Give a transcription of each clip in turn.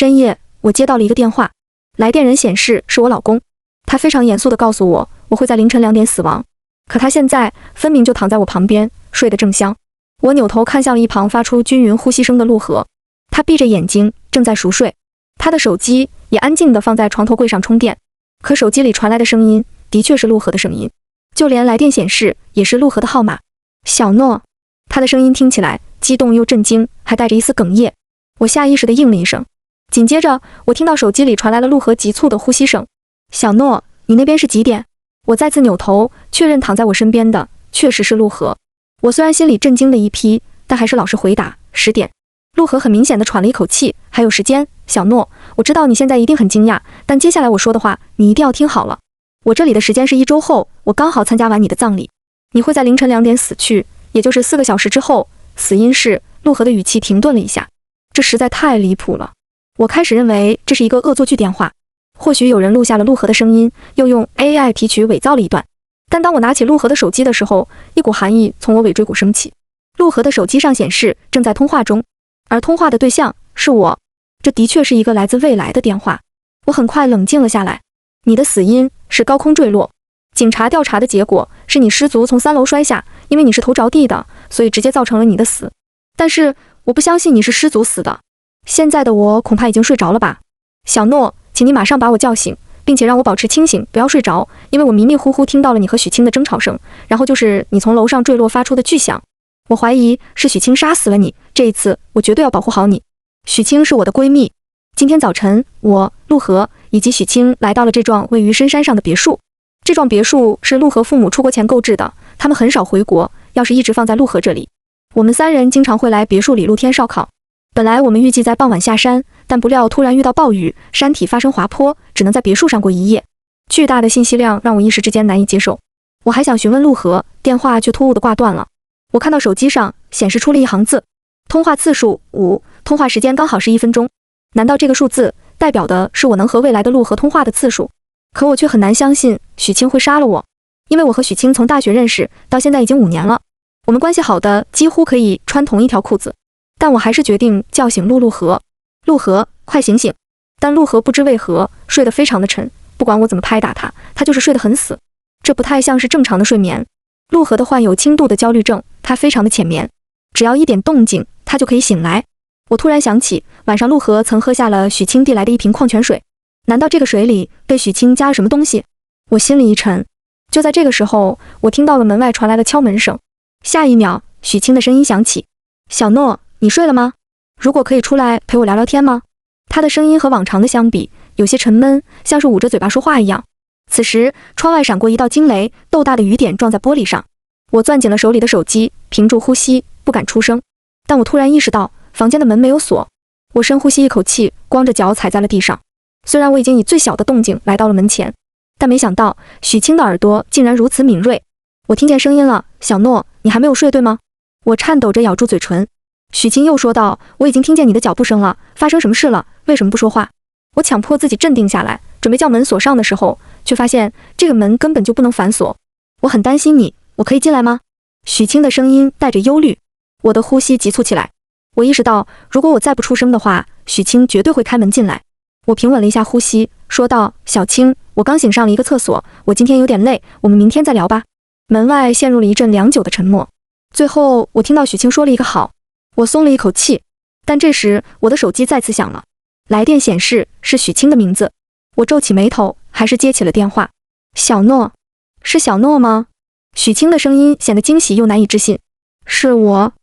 深夜，我接到了一个电话，来电人显示是我老公，他非常严肃地告诉我，我会在凌晨2点死亡。可他现在分明就躺在我旁边，睡得正香。我扭头看向了一旁发出均匀呼吸声的陆河，他闭着眼睛正在熟睡，他的手机也安静地放在床头柜上充电。可手机里传来的声音的确是陆河的声音，就连来电显示也是陆河的号码。小诺，他的声音听起来激动又震惊，还带着一丝哽咽。我下意识地应了一声，紧接着我听到手机里传来了陆河急促的呼吸声。小诺，你那边是几点？我再次扭头确认躺在我身边的确实是陆河。我虽然心里震惊了一批，但还是老实回答10点。陆河很明显地喘了一口气，还有时间。小诺，我知道你现在一定很惊讶，但接下来我说的话你一定要听好了。我这里的时间是1周后，我刚好参加完你的葬礼，你会在凌晨2点死去，也就是4个小时之后。死因是……陆河的语气停顿了一下，这实在太离谱了。我开始认为这是一个恶作剧电话，或许有人录下了陆河的声音，又用 AI 提取伪造了一段。但当我拿起陆河的手机的时候，一股寒意从我尾椎骨升起。陆河的手机上显示正在通话中，而通话的对象是我。这的确是一个来自未来的电话。我很快冷静了下来。你的死因是高空坠落，警察调查的结果是你失足从3楼摔下，因为你是头着地的，所以直接造成了你的死。但是我不相信你是失足死的。现在的我恐怕已经睡着了吧。小诺，请你马上把我叫醒，并且让我保持清醒，不要睡着，因为我迷迷糊糊听到了你和许清的争吵声，然后就是你从楼上坠落发出的巨响。我怀疑是许清杀死了你，这一次我绝对要保护好你。许清是我的闺蜜。今天早晨，我、陆河以及许清来到了这幢位于深山上的别墅。这幢别墅是陆河父母出国前购置的，他们很少回国，要是一直放在陆河这里，我们3人经常会来别墅里露天烧烤。本来我们预计在傍晚下山，但不料突然遇到暴雨，山体发生滑坡，只能在别墅上过1夜。巨大的信息量让我一时之间难以接受。我还想询问陆河，电话却突兀地挂断了。我看到手机上显示出了一行字：通话次数5，通话时间刚好是1分钟。难道这个数字代表的是我能和未来的陆河通话的次数？可我却很难相信许清会杀了我，因为我和许清从大学认识到现在已经5年了，我们关系好的几乎可以穿同一条裤子。但我还是决定叫醒陆河。陆河，快醒醒！但陆河不知为何睡得非常的沉，不管我怎么拍打他，他就是睡得很死。这不太像是正常的睡眠。陆河的患有轻度的焦虑症，他非常的浅眠，只要一点动静他就可以醒来。我突然想起晚上陆河曾喝下了许清递来的一瓶矿泉水，难道这个水里被许清加了什么东西？我心里一沉。就在这个时候，我听到了门外传来了敲门声。下一秒，许清的声音响起：小诺，你睡了吗？如果可以出来陪我聊聊天吗？他的声音和往常的相比，有些沉闷，像是捂着嘴巴说话一样。此时，窗外闪过一道惊雷，豆大的雨点撞在玻璃上。我攥紧了手里的手机，屏住呼吸，不敢出声。但我突然意识到，房间的门没有锁。我深呼吸一口气，光着脚踩在了地上。虽然我已经以最小的动静来到了门前，但没想到许清的耳朵竟然如此敏锐。我听见声音了，小诺，你还没有睡对吗？我颤抖着咬住嘴唇。许清又说道，我已经听见你的脚步声了，发生什么事了？为什么不说话？我强迫自己镇定下来，准备叫门锁上的时候，却发现这个门根本就不能反锁。我很担心你，我可以进来吗？许清的声音带着忧虑。我的呼吸急促起来。我意识到，如果我再不出声的话，许清绝对会开门进来。我平稳了一下呼吸，说道，小青，我刚醒上了一个厕所，我今天有点累，我们明天再聊吧。门外陷入了一阵良久的沉默。最后我听到许清说了一个好。我松了一口气，但这时我的手机再次响了，来电显示是许清的名字。我皱起眉头，还是接起了电话。小诺，是小诺吗？许清的声音显得惊喜又难以置信。是我。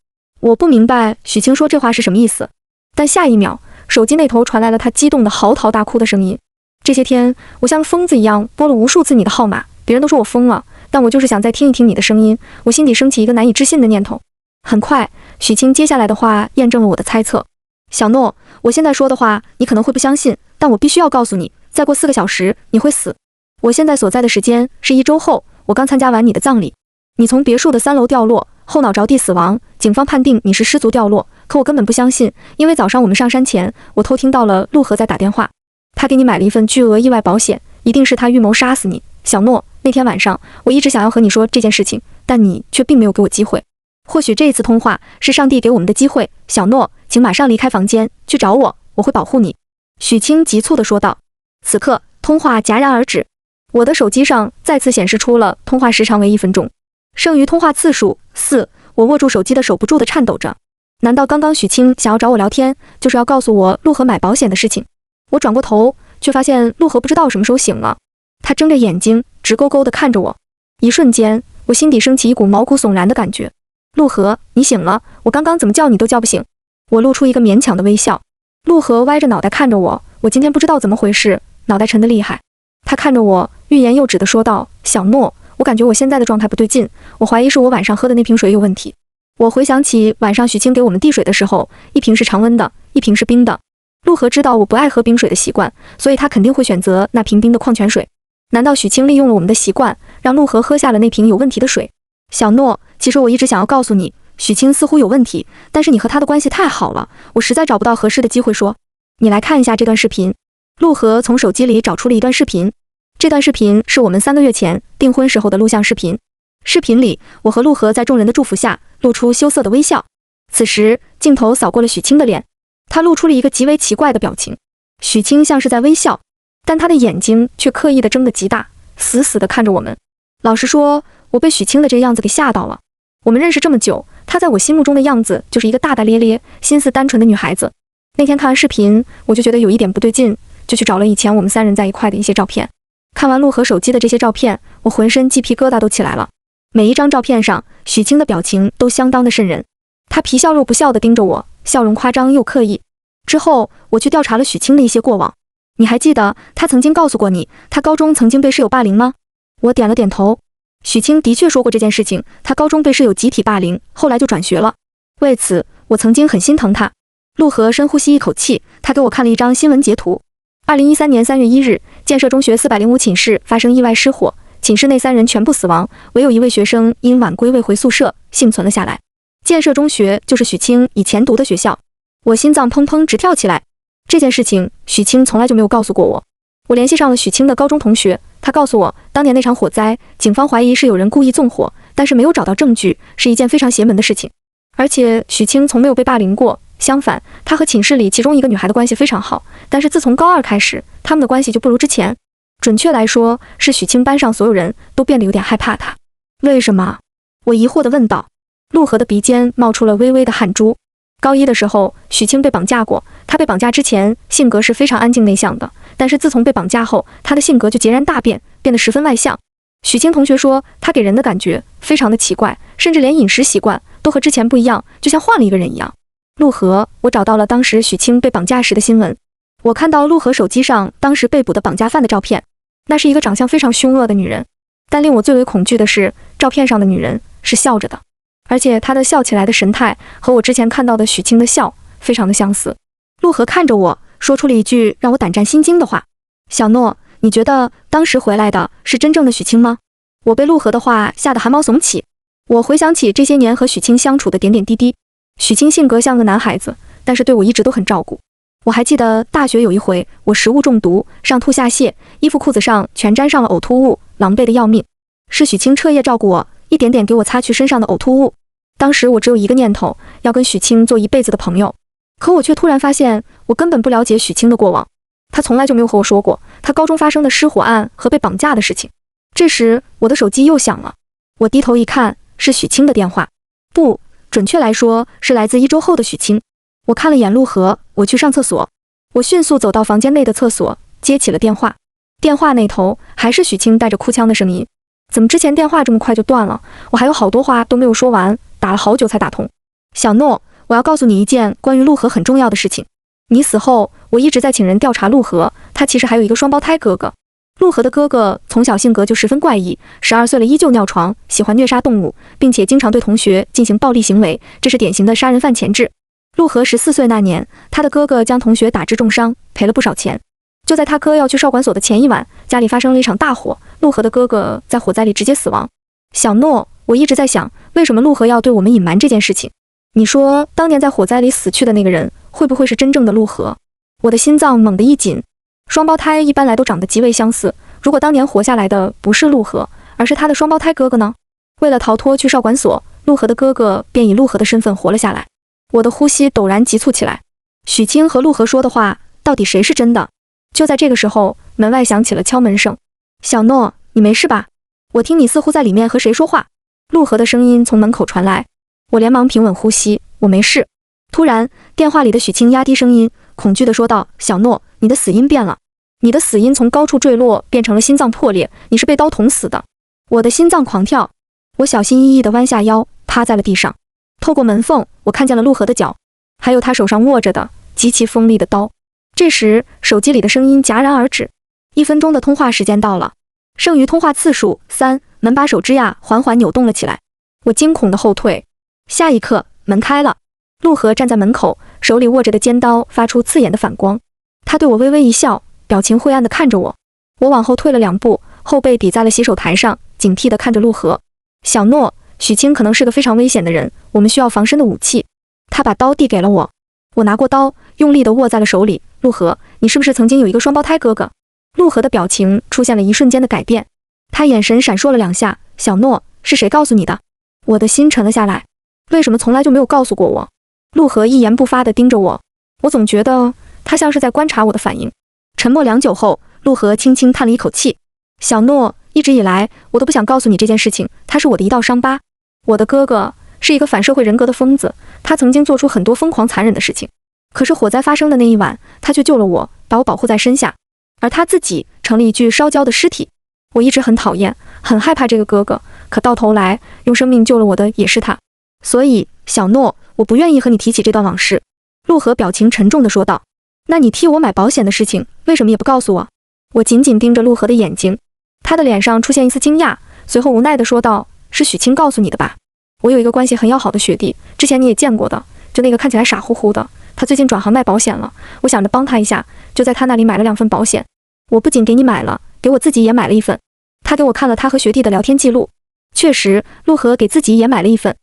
我不明白许清说这话是什么意思，但下一秒，手机那头传来了他激动的嚎啕大哭的声音。这些天，我像疯子一样拨了无数次你的号码，别人都说我疯了，但我就是想再听一听你的声音。我心底升起一个难以置信的念头。很快，许清接下来的话验证了我的猜测。小诺，我现在说的话你可能会不相信，但我必须要告诉你，再过4个小时你会死。我现在所在的时间是1周后，我刚参加完你的葬礼。你从别墅的3楼掉落，后脑着地死亡，警方判定你是失足掉落，可我根本不相信，因为早上我们上山前，我偷听到了陆河在打电话，他给你买了一份巨额意外保险，一定是他预谋杀死你。小诺，那天晚上我一直想要和你说这件事情，但你却并没有给我机会。或许这一次通话是上帝给我们的机会。小诺，请马上离开房间，去找我，我会保护你。许清急促地说道。此刻，通话戛然而止，我的手机上再次显示出了通话时长为1分钟，剩余通话次数4。我握住手机的手不住地颤抖着。难道刚刚许清想要找我聊天，就是要告诉我陆河买保险的事情？我转过头，却发现陆河不知道什么时候醒了，他睁着眼睛，直勾勾地看着我。一瞬间，我心底升起一股毛骨悚然的感觉。陆河，你醒了，我刚刚怎么叫你都叫不醒。我露出一个勉强的微笑。陆河歪着脑袋看着我，我今天不知道怎么回事，脑袋沉得厉害。他看着我，欲言又止地说道：小诺，我感觉我现在的状态不对劲，我怀疑是我晚上喝的那瓶水有问题。我回想起晚上许清给我们递水的时候，一瓶是常温的，一瓶是冰的。陆河知道我不爱喝冰水的习惯，所以他肯定会选择那瓶冰的矿泉水。难道许清利用了我们的习惯，让陆河喝下了那瓶有问题的水？小诺，其实我一直想要告诉你，许清似乎有问题，但是你和他的关系太好了，我实在找不到合适的机会说。你来看一下这段视频。陆河从手机里找出了一段视频，这段视频是我们3个月前订婚时候的录像视频。视频里，我和陆河在众人的祝福下露出羞涩的微笑。此时，镜头扫过了许清的脸，他露出了一个极为奇怪的表情。许清像是在微笑，但他的眼睛却刻意地睁得极大，死死地看着我们。老实说，我被许清的这样子给吓到了。我们认识这么久，她在我心目中的样子就是一个大大咧咧、心思单纯的女孩子。那天看完视频，我就觉得有一点不对劲，就去找了以前我们3人在一块的一些照片。看完陆河手机的这些照片，我浑身鸡皮疙瘩都起来了。每一张照片上，许清的表情都相当的瘆人。她皮笑肉不笑地盯着我，笑容夸张又刻意。之后，我去调查了许清的一些过往。你还记得她曾经告诉过你，她高中曾经被室友霸凌吗？我点了点头。许清的确说过这件事情，她高中被室友集体霸凌，后来就转学了。为此，我曾经很心疼她。陆河深呼吸一口气，他给我看了一张新闻截图。2013年3月1日，建设中学405寝室发生意外失火，寝室内3人全部死亡，唯有1位学生因晚归未回宿舍，幸存了下来。建设中学就是许清以前读的学校。我心脏砰砰直跳起来。这件事情，许清从来就没有告诉过我。我联系上了许清的高中同学，他告诉我，当年那场火灾，警方怀疑是有人故意纵火，但是没有找到证据，是一件非常邪门的事情。而且许清从没有被霸凌过，相反，他和寝室里其中一个女孩的关系非常好，但是自从高2开始，他们的关系就不如之前。准确来说，是许清班上所有人都变得有点害怕他。为什么？我疑惑地问道。陆河的鼻尖冒出了微微的汗珠。高1的时候，许清被绑架过，他被绑架之前性格是非常安静内向的，但是自从被绑架后，他的性格就截然大变，变得十分外向。许清同学说，他给人的感觉非常的奇怪，甚至连饮食习惯都和之前不一样，就像换了一个人一样。陆河，我找到了当时许清被绑架时的新闻。我看到陆河手机上当时被捕的绑架犯的照片，那是一个长相非常凶恶的女人，但令我最为恐惧的是，照片上的女人是笑着的，而且她的笑起来的神态和我之前看到的许清的笑非常的相似。陆河看着我，说出了一句让我胆战心惊的话：小诺，你觉得当时回来的是真正的许清吗？我被陆河的话吓得汗毛耸起。我回想起这些年和许清相处的点点滴滴。许清性格像个男孩子，但是对我一直都很照顾。我还记得大学有一回，我食物中毒，上吐下泻，衣服裤子上全沾上了呕吐物，狼狈的要命。是许清彻夜照顾我，一点点给我擦去身上的呕吐物。当时我只有一个念头，要跟许清做一辈子的朋友。可我却突然发现，我根本不了解许清的过往。他从来就没有和我说过他高中发生的失火案和被绑架的事情。这时，我的手机又响了。我低头一看，是许清的电话。不，准确来说，是来自1周后的许清。我看了眼陆河，我去上厕所。我迅速走到房间内的厕所，接起了电话。电话那头还是许清带着哭腔的声音。怎么之前电话这么快就断了？我还有好多话都没有说完，打了好久才打通。小诺，我要告诉你一件关于陆河很重要的事情。你死后，我一直在请人调查陆河，他其实还有一个双胞胎哥哥。陆河的哥哥从小性格就十分怪异，12岁了依旧尿床，喜欢虐杀动物，并且经常对同学进行暴力行为，这是典型的杀人犯前置。陆河14岁那年，他的哥哥将同学打致重伤，赔了不少钱。就在他哥要去少管所的前一晚，家里发生了一场大火，陆河的哥哥在火灾里直接死亡。小诺，我一直在想，为什么陆河要对我们隐瞒这件事情？你说，当年在火灾里死去的那个人，会不会是真正的陆河？我的心脏猛地一紧。双胞胎一般来都长得极为相似，如果当年活下来的不是陆河，而是他的双胞胎哥哥呢？为了逃脱去少管所，陆河的哥哥便以陆河的身份活了下来。我的呼吸陡然急促起来。许清和陆河说的话，到底谁是真的？就在这个时候，门外响起了敲门声。小诺，你没事吧？我听你似乎在里面和谁说话。陆河的声音从门口传来。我连忙平稳呼吸，我没事。突然，电话里的许清压低声音，恐惧地说道：小诺，你的死因变了。你的死因从高处坠落变成了心脏破裂，你是被刀捅死的。我的心脏狂跳，我小心翼翼地弯下腰，趴在了地上。透过门缝，我看见了陆河的脚，还有他手上握着的极其锋利的刀。这时，手机里的声音戛然而止。1分钟的通话时间到了，剩余通话次数3。门把手之压缓缓扭动了起来，我惊恐地后退。下一刻，门开了，陆河站在门口，手里握着的尖刀发出刺眼的反光。他对我微微一笑，表情晦暗地看着我。我往后退了2步，后背抵在了洗手台上，警惕地看着陆河。小诺，许清可能是个非常危险的人，我们需要防身的武器。他把刀递给了我，我拿过刀，用力地握在了手里。陆河，你是不是曾经有一个双胞胎哥哥？陆河的表情出现了一瞬间的改变，他眼神闪烁了2下。小诺，是谁告诉你的？我的心沉了下来，为什么从来就没有告诉过我？陆河一言不发地盯着我，我总觉得他像是在观察我的反应。沉默良久后，陆河轻轻叹了一口气。小诺，一直以来我都不想告诉你这件事情，他是我的一道伤疤。我的哥哥是一个反社会人格的疯子，他曾经做出很多疯狂残忍的事情，可是火灾发生的那一晚，他却救了我，把我保护在身下，而他自己成了一具烧焦的尸体。我一直很讨厌很害怕这个哥哥，可到头来用生命救了我的也是他。所以小诺，我不愿意和你提起这段往事。陆河表情沉重地说道。那你替我买保险的事情为什么也不告诉我？我紧紧盯着陆河的眼睛，他的脸上出现一丝惊讶，随后无奈地说道，是许清告诉你的吧？我有一个关系很要好的学弟，之前你也见过的，就那个看起来傻乎乎的，他最近转行卖保险了，我想着帮他一下，就在他那里买了2份保险。我不仅给你买了，给我自己也买了1份。他给我看了他和学弟的聊天记录，确实陆河给自己也买了1份。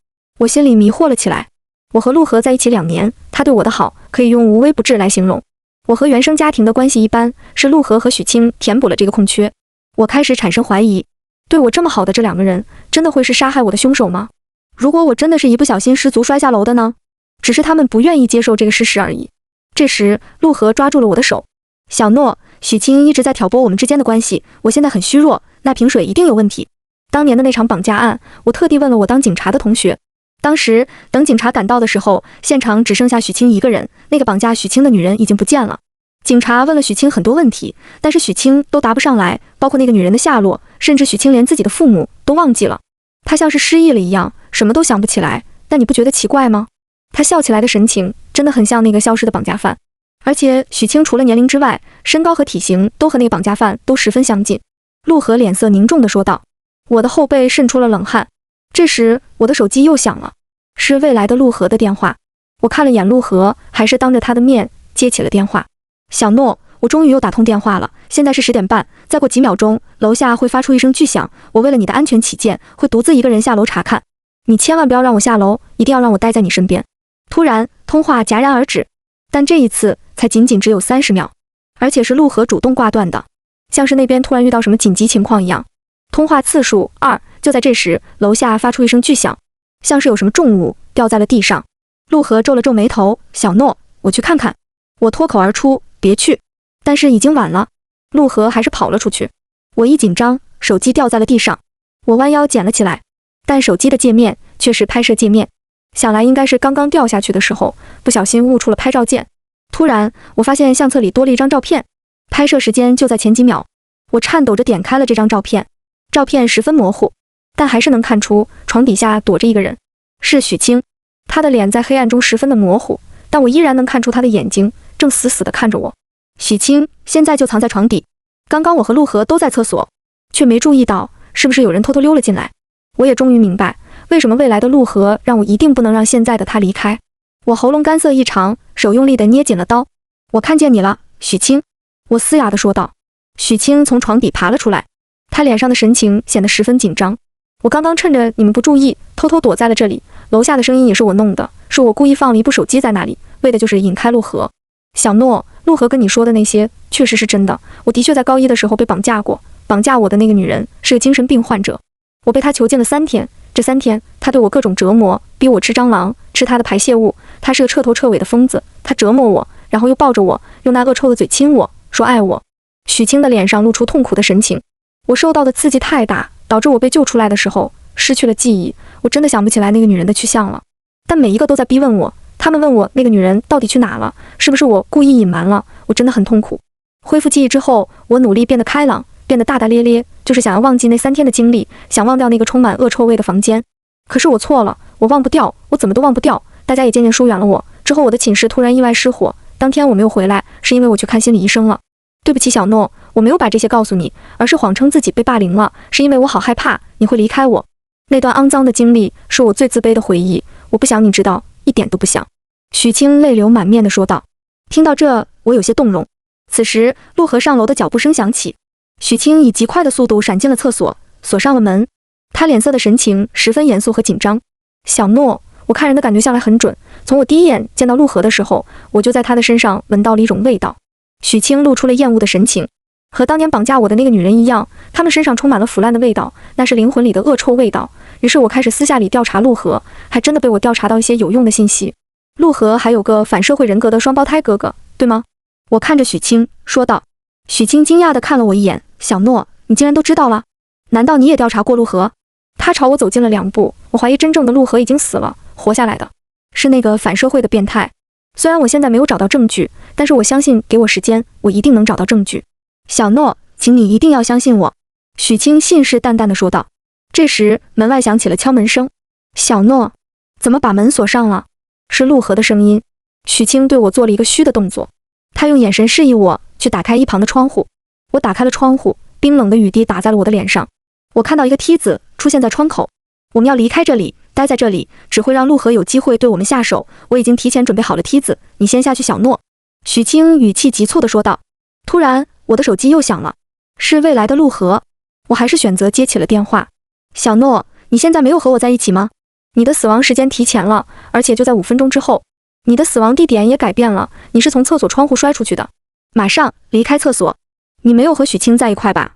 我心里迷惑了起来。我和陆河在一起2年，他对我的好可以用无微不至来形容。我和原生家庭的关系一般，是陆河和许清填补了这个空缺。我开始产生怀疑，对我这么好的这2个人，真的会是杀害我的凶手吗？如果我真的是一不小心失足摔下楼的呢？只是他们不愿意接受这个事实而已。这时，陆河抓住了我的手。小诺，许清一直在挑拨我们之间的关系，我现在很虚弱，那瓶水一定有问题。当年的那场绑架案，我特地问了我当警察的同学。当时等警察赶到的时候，现场只剩下许清一个人，那个绑架许清的女人已经不见了。警察问了许清很多问题，但是许清都答不上来，包括那个女人的下落，甚至许清连自己的父母都忘记了。她像是失忆了一样，什么都想不起来。但你不觉得奇怪吗？她笑起来的神情真的很像那个消失的绑架犯，而且许清除了年龄之外，身高和体型都和那个绑架犯都十分相近。陆河脸色凝重地说道。我的后背渗出了冷汗。这时我的手机又响了，是未来的陆河的电话。我看了眼陆河，还是当着他的面接起了电话。小诺，我终于又打通电话了，现在是10点半，再过几秒钟，楼下会发出一声巨响，我为了你的安全起见，会独自一个人下楼查看。你千万不要让我下楼，一定要让我待在你身边。突然，通话戛然而止，但这一次才仅仅只有30秒，而且是陆河主动挂断的，像是那边突然遇到什么紧急情况一样。通话次数2。就在这时，楼下发出一声巨响，像是有什么重物掉在了地上。陆河皱了皱眉头，小诺，我去看看。我脱口而出，别去。但是已经晚了，陆河还是跑了出去。我一紧张，手机掉在了地上，我弯腰捡了起来，但手机的界面却是拍摄界面，想来应该是刚刚掉下去的时候，不小心误触了拍照键。突然，我发现相册里多了一张照片，拍摄时间就在前几秒。我颤抖着点开了这张照片，照片十分模糊，但还是能看出床底下躲着一个人，是许清。他的脸在黑暗中十分的模糊，但我依然能看出他的眼睛正死死地看着我。许清现在就藏在床底，刚刚我和陆河都在厕所，却没注意到是不是有人偷偷溜了进来。我也终于明白，为什么未来的陆河让我一定不能让现在的他离开。我喉咙干涩异常，手用力地捏紧了刀。我看见你了，许清，我嘶哑地说道。许清从床底爬了出来，他脸上的神情显得十分紧张。我刚刚趁着你们不注意，偷偷躲在了这里，楼下的声音也是我弄的，是我故意放了一部手机在那里，为的就是引开陆河。小诺，陆河跟你说的那些确实是真的，我的确在高一的时候被绑架过，绑架我的那个女人是个精神病患者，我被她囚禁了3天，这3天她对我各种折磨，逼我吃蟑螂，吃她的排泄物，她是个彻头彻尾的疯子，她折磨我，然后又抱着我，用那恶臭的嘴亲我，说爱我。许清的脸上露出痛苦的神情。我受到的刺激太大，导致我被救出来的时候失去了记忆，我真的想不起来那个女人的去向了。但每一个都在逼问我，他们问我那个女人到底去哪了，是不是我故意隐瞒了？我真的很痛苦。恢复记忆之后，我努力变得开朗，变得大大咧咧，就是想要忘记那3天的经历，想忘掉那个充满恶臭味的房间。可是我错了，我忘不掉，我怎么都忘不掉。大家也渐渐疏远了我。之后我的寝室突然意外失火，当天我没有回来，是因为我去看心理医生了。对不起小诺，我没有把这些告诉你，而是谎称自己被霸凌了，是因为我好害怕你会离开我。那段肮脏的经历是我最自卑的回忆，我不想你知道，一点都不想。许清泪流满面地说道。听到这，我有些动容。此时，陆河上楼的脚步声响起，许清以极快的速度闪进了厕所，锁上了门。他脸色的神情十分严肃和紧张。小诺，我看人的感觉向来很准，从我第一眼见到陆河的时候，我就在他的身上闻到了一种味道。许清露出了厌恶的神情。和当年绑架我的那个女人一样，她们身上充满了腐烂的味道，那是灵魂里的恶臭味道。于是我开始私下里调查陆河，还真的被我调查到一些有用的信息。陆河还有个反社会人格的双胞胎哥哥，对吗？我看着许清说道。许清惊讶地看了我一眼，小诺，你竟然都知道了？难道你也调查过陆河？他朝我走近了2步，我怀疑真正的陆河已经死了，活下来的是那个反社会的变态。虽然我现在没有找到证据，但是我相信给我时间，我一定能找到证据。小诺，请你一定要相信我。许清信誓旦旦地说道。这时门外响起了敲门声。小诺，怎么把门锁上了？是陆河的声音。许清对我做了一个嘘的动作，他用眼神示意我去打开一旁的窗户。我打开了窗户，冰冷的雨滴打在了我的脸上。我看到一个梯子出现在窗口，我们要离开这里，待在这里只会让陆河有机会对我们下手。我已经提前准备好了梯子，你先下去。小诺，许清语气急促地说道。突然我的手机又响了，是未来的陆河。我还是选择接起了电话。小诺，你现在没有和我在一起吗？你的死亡时间提前了，而且就在5分钟之后。你的死亡地点也改变了，你是从厕所窗户摔出去的。马上离开厕所。你没有和许清在一块吧？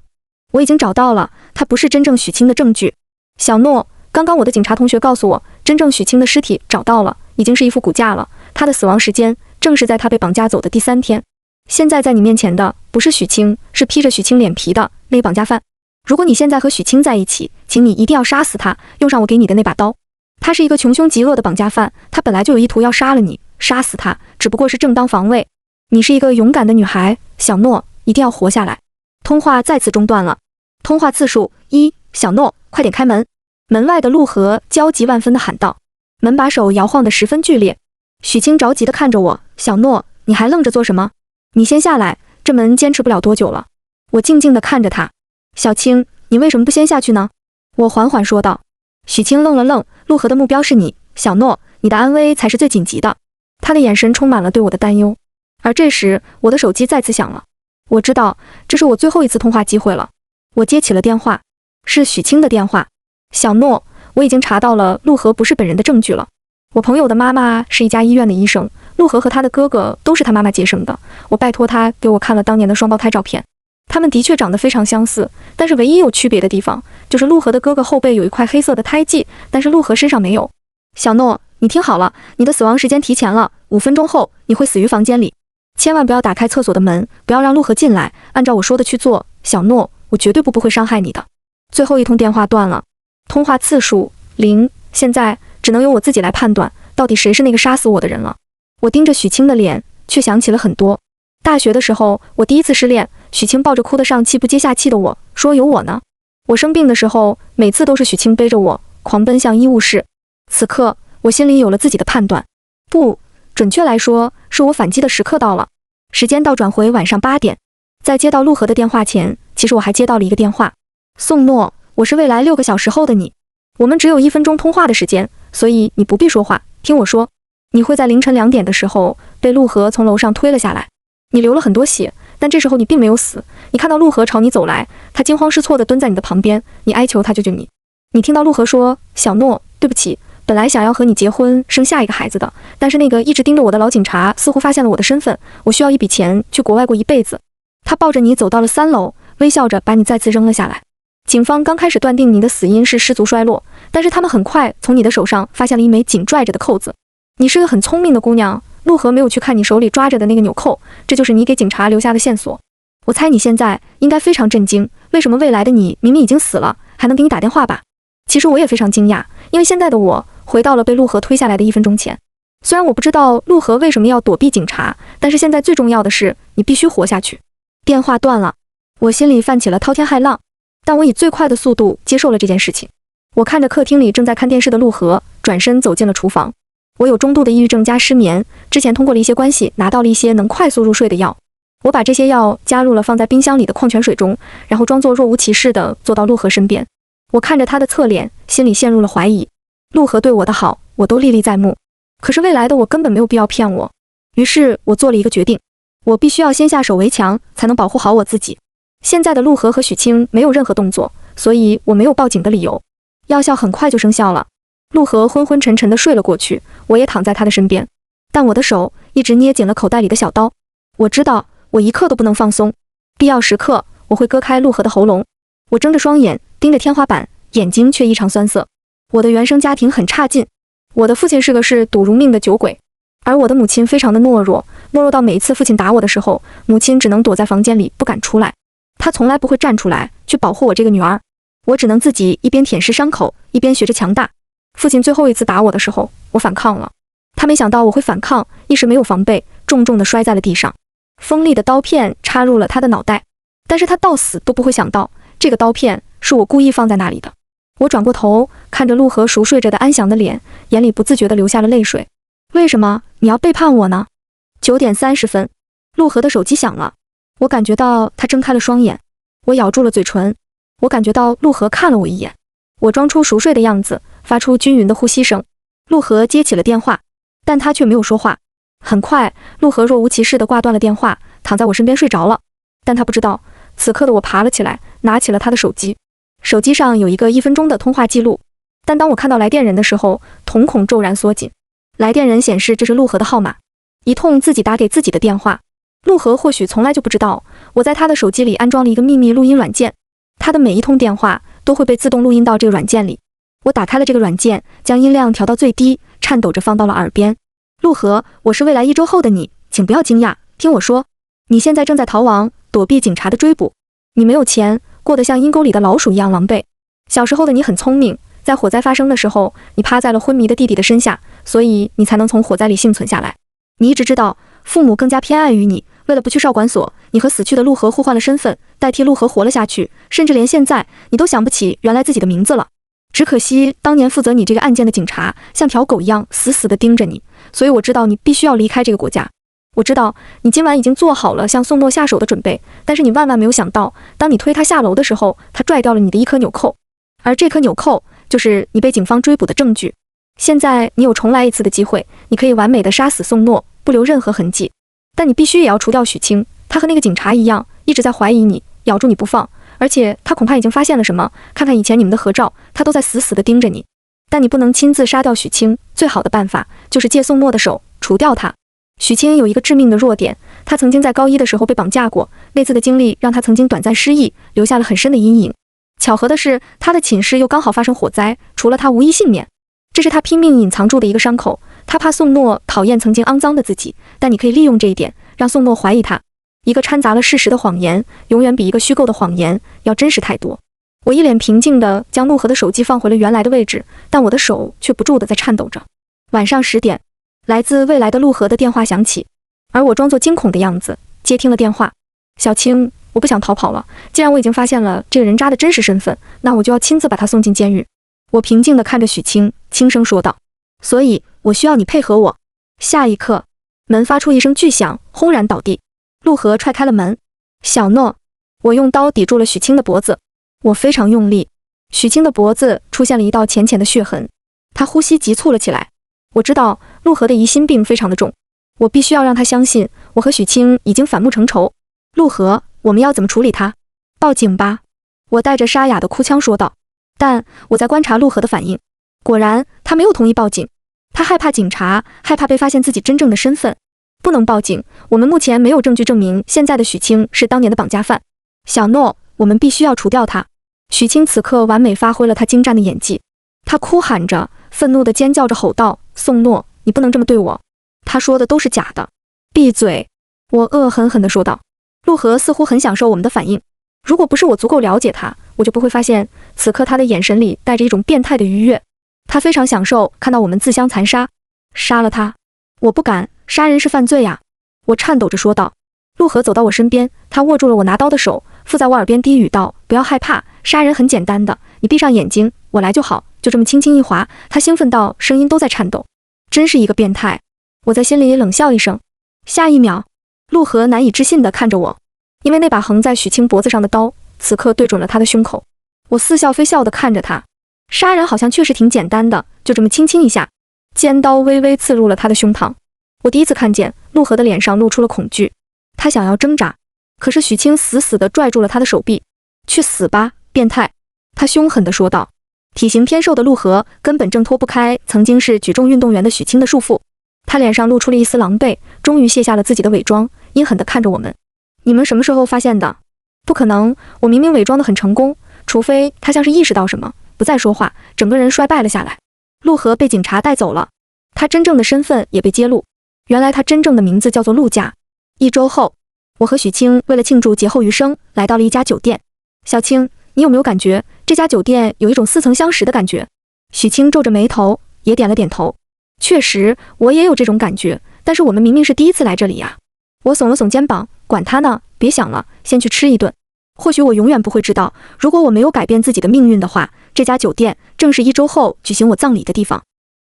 我已经找到了，他不是真正许清的证据。小诺，刚刚我的警察同学告诉我，真正许清的尸体找到了，已经是一副骨架了。他的死亡时间正是在他被绑架走的第3天。现在在你面前的不是许清，是披着许清脸皮的那个绑架犯。如果你现在和许清在一起，请你一定要杀死他，用上我给你的那把刀。他是一个穷凶极恶的绑架犯，他本来就有意图要杀了你，杀死他只不过是正当防卫。你是一个勇敢的女孩，小诺，一定要活下来。通话再次中断了。通话次数1，小诺，快点开门。门外的陆河焦急万分地喊道。门把手摇晃得十分剧烈。许清着急地看着我，小诺，你还愣着做什么？你先下来，这门坚持不了多久了。我静静地看着他。小青，你为什么不先下去呢？我缓缓说道。许清愣了愣，陆河的目标是你，小诺，你的安危才是最紧急的。他的眼神充满了对我的担忧。而这时，我的手机再次响了。我知道，这是我最后一次通话机会了。我接起了电话，是许清的电话。小诺，我已经查到了陆河不是本人的证据了。我朋友的妈妈是一家医院的医生，陆河和他的哥哥都是他妈妈接生的。我拜托他给我看了当年的双胞胎照片，他们的确长得非常相似，但是唯一有区别的地方，就是陆河的哥哥后背有一块黑色的胎记，但是陆河身上没有。小诺，你听好了，你的死亡时间提前了，5分钟后你会死于房间里。千万不要打开厕所的门，不要让陆河进来，按照我说的去做。小诺，我绝对不会伤害你的。最后一通电话断了。通话次数0，现在只能由我自己来判断，到底谁是那个杀死我的人了。我盯着许清的脸，却想起了很多。大学的时候，我第一次失恋，许清抱着哭得上气不接下气的我，说有我呢。我生病的时候，每次都是许清背着我，狂奔向医务室。此刻，我心里有了自己的判断。不，准确来说，是我反击的时刻到了。时间倒转回晚上8点，在接到陆河的电话前，其实我还接到了一个电话。宋诺，我是未来6个小时后的你，我们只有1分钟通话的时间，所以你不必说话，听我说。你会在凌晨2点的时候被陆河从楼上推了下来，你流了很多血，但这时候你并没有死。你看到陆河朝你走来，他惊慌失措地蹲在你的旁边，你哀求他救救你。你听到陆河说，小诺，对不起，本来想要和你结婚生下一个孩子的，但是那个一直盯着我的老警察似乎发现了我的身份，我需要一笔钱去国外过一辈子。他抱着你走到了3楼，微笑着把你再次扔了下来。警方刚开始断定你的死因是失足摔落，但是他们很快从你的手上发现了一枚紧拽着的扣子。你是个很聪明的姑娘，陆河没有去看你手里抓着的那个纽扣，这就是你给警察留下的线索。我猜你现在应该非常震惊，为什么未来的你明明已经死了，还能给你打电话吧？其实我也非常惊讶，因为现在的我回到了被陆河推下来的1分钟前。虽然我不知道陆河为什么要躲避警察，但是现在最重要的是，你必须活下去。电话断了，我心里泛起了滔天骇浪，但我以最快的速度接受了这件事情。我看着客厅里正在看电视的陆河，转身走进了厨房。我有中度的抑郁症加失眠，之前通过了一些关系拿到了一些能快速入睡的药。我把这些药加入了放在冰箱里的矿泉水中，然后装作若无其事地坐到陆河身边。我看着他的侧脸，心里陷入了怀疑。陆河对我的好，我都历历在目。可是未来的我根本没有必要骗我。于是我做了一个决定，我必须要先下手为强，才能保护好我自己。现在的陆河和许清没有任何动作，所以我没有报警的理由。药效很快就生效了，陆河昏昏沉沉地睡了过去，我也躺在他的身边，但我的手一直捏紧了口袋里的小刀。我知道我一刻都不能放松，必要时刻我会割开陆河的喉咙。我睁着双眼盯着天花板，眼睛却异常酸涩。我的原生家庭很差劲，我的父亲是个嗜赌如命的酒鬼，而我的母亲非常的懦弱到每一次父亲打我的时候，母亲只能躲在房间里不敢出来，她从来不会站出来去保护我这个女儿。我只能自己一边舔舐伤口，一边学着强大。父亲最后一次打我的时候，我反抗了，他没想到我会反抗，一时没有防备，重重地摔在了地上。锋利的刀片插入了他的脑袋，但是他到死都不会想到，这个刀片是我故意放在那里的。我转过头，看着陆河熟睡着的安详的脸，眼里不自觉地流下了泪水。为什么你要背叛我呢？9点30分，陆河的手机响了，我感觉到他睁开了双眼，我咬住了嘴唇，我感觉到陆河看了我一眼，我装出熟睡的样子，发出均匀的呼吸声。陆河接起了电话，但他却没有说话。很快，陆河若无其事地挂断了电话，躺在我身边睡着了。但他不知道，此刻的我爬了起来，拿起了他的手机。手机上有一个1分钟的通话记录，但当我看到来电人的时候，瞳孔骤然缩紧。来电人显示这是陆河的号码，一通自己打给自己的电话。陆河或许从来就不知道，我在他的手机里安装了一个秘密录音软件，他的每一通电话都会被自动录音到这个软件里。我打开了这个软件，将音量调到最低，颤抖着放到了耳边。陆河，我是未来1周后的你，请不要惊讶，听我说，你现在正在逃亡，躲避警察的追捕。你没有钱，过得像阴沟里的老鼠一样狼狈。小时候的你很聪明，在火灾发生的时候，你趴在了昏迷的弟弟的身下，所以你才能从火灾里幸存下来。你一直知道，父母更加偏爱于你，为了不去少管所，你和死去的陆河互换了身份，代替陆河活了下去，甚至连现在你都想不起原来自己的名字了。只可惜当年负责你这个案件的警察像条狗一样死死地盯着你，所以我知道你必须要离开这个国家。我知道你今晚已经做好了向宋诺下手的准备，但是你万万没有想到，当你推他下楼的时候，他拽掉了你的一颗纽扣，而这颗纽扣就是你被警方追捕的证据。现在你有重来一次的机会，你可以完美的杀死宋诺，不留任何痕迹，但你必须也要除掉许清，他和那个警察一样，一直在怀疑你，咬住你不放，而且他恐怕已经发现了什么，看看以前你们的合照，他都在死死地盯着你。但你不能亲自杀掉许清，最好的办法就是借宋诺的手除掉他。许清有一个致命的弱点，他曾经在高1的时候被绑架过，那次的经历让他曾经短暂失忆，留下了很深的阴影。巧合的是，他的寝室又刚好发生火灾，除了他无一幸免，这是他拼命隐藏住的一个伤口。他怕宋诺讨厌曾经肮脏的自己，但你可以利用这一点，让宋诺怀疑他。一个掺杂了事实的谎言，永远比一个虚构的谎言要真实太多。我一脸平静地将陆河的手机放回了原来的位置，但我的手却不住地在颤抖着。晚上10点，来自未来的陆河的电话响起，而我装作惊恐的样子接听了电话。小青，我不想逃跑了，既然我已经发现了这个人渣的真实身份，那我就要亲自把他送进监狱。我平静地看着许清，轻声说道，所以我需要你配合我。下一刻，门发出一声巨响，轰然倒地。陆河踹开了门。小诺，我用刀抵住了许清的脖子，我非常用力，许清的脖子出现了一道浅浅的血痕，他呼吸急促了起来。我知道陆河的疑心病非常的重，我必须要让他相信我和许清已经反目成仇。陆河，我们要怎么处理他？报警吧，我带着沙哑的哭腔说道。但我在观察陆河的反应，果然他没有同意报警，他害怕警察，害怕被发现自己真正的身份。不能报警，我们目前没有证据证明现在的许清是当年的绑架犯。小诺，我们必须要除掉他。许清此刻完美发挥了他精湛的演技，他哭喊着，愤怒地尖叫着吼道，宋诺，你不能这么对我。他说的都是假的。闭嘴！我恶狠狠地说道。陆河似乎很享受我们的反应，如果不是我足够了解他，我就不会发现此刻他的眼神里带着一种变态的愉悦。他非常享受看到我们自相残杀。杀了他？我不敢，杀人是犯罪呀！我颤抖着说道。陆河走到我身边，他握住了我拿刀的手，附在我耳边低语道：“不要害怕，杀人很简单的，你闭上眼睛，我来就好。”就这么轻轻一划，他兴奋到声音都在颤抖。真是一个变态！我在心里冷笑一声。下一秒，陆河难以置信地看着我，因为那把横在许清脖子上的刀，此刻对准了他的胸口。我似笑非笑地看着他，杀人好像确实挺简单的，就这么轻轻一下，尖刀微微刺入了他的胸膛。我第一次看见陆河的脸上露出了恐惧，他想要挣扎，可是许清死死地拽住了他的手臂。去死吧，变态！他凶狠地说道。体型偏瘦的陆河根本挣脱不开曾经是举重运动员的许清的束缚，他脸上露出了一丝狼狈，终于卸下了自己的伪装，阴狠地看着我们。你们什么时候发现的？不可能，我明明伪装得很成功，除非他像是意识到什么，不再说话，整个人衰败了下来。陆河被警察带走了，他真正的身份也被揭露，原来他真正的名字叫做陆家。1周后，我和许清为了庆祝劫后余生，来到了一家酒店。小青，你有没有感觉这家酒店有一种似曾相识的感觉？许清皱着眉头，也点了点头。确实，我也有这种感觉，但是我们明明是第一次来这里呀。我耸了耸肩膀，管他呢，别想了，先去吃一顿。或许我永远不会知道，如果我没有改变自己的命运的话，这家酒店正是1周后举行我葬礼的地方。